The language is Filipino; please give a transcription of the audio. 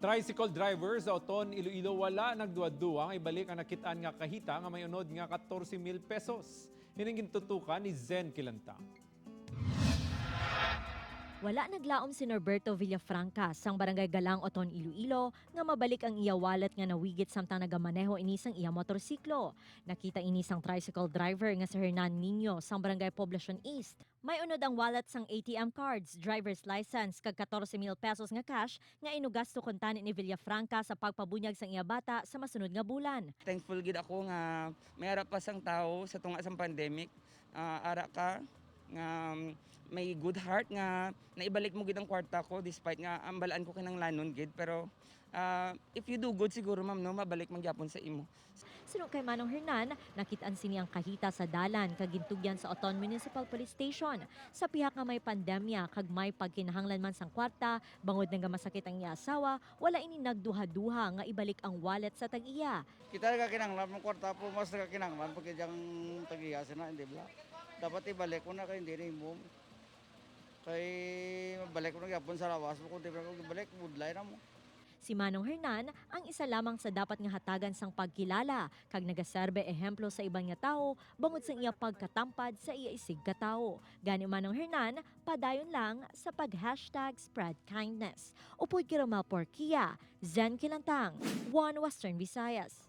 Tricycle driver sa Oton, Iloilo wala nagduwa-duwa nga ibalik ang nakitaan nga kahita nga may unod nga 14,000 pesos. Hining gintutukan ni Zen Kilantang. Wala naglaom si Norberto Villafranca sang barangay Galang Oton Iloilo nga mabalik ang iya wallet nga nawigit samtang nagamaneho inisang iya motorsiklo. Nakita inisang tricycle driver nga si Hernan Nino sang barangay Poblacion East. May unod ang wallet sang ATM cards, driver's license kag 14,000 pesos nga cash nga inugasto kontani ni Villafranca sa pagpabunyag sang iya bata sa masunod nga bulan. Thankful gid ako nga may ara pa sang tao sa tunga sang pandemic. Ara ka nga may good heart nga naibalik mo gid ang kwarta ko despite nga ambalaan ko kinanglanon gid, pero if you do good siguro ma'am no mabalik man gyapon sa imo. Sunod kay Manong Hernan, nakitaan sini ang kahita sa dalan kag gintugyan sa Oton Municipal Police Station. Sa pihak nga may pandemya kag may pagkinahanglan man sang kwarta, bangod nga masakit ang iya asawa, wala ini nagduha-duha nga ibalik ang wallet sa tag-iya. Kita nagkakinanglan ng kwarta po, mas nagkakinanglan pag yung tag-iya sila, hindi ba? Dapat ibalik ko na kay hindi rin mo. Kay mabalik ko na gyapon sa lawas mo, kung di ba ko ibalik, budlay na mo. Si Manong Hernan ang isa lamang sa dapat nga hatagan sang pagkilala kag nagaserbe ehemplo sa ibang nga tao bangod sa iya pagkatampad sa iya isig ka tao. Gani Manong Hernan, padayon lang sa pag-hashtag spread kindness. Upoy Kiramel Porkia, Zen Kilantang, One Western Visayas.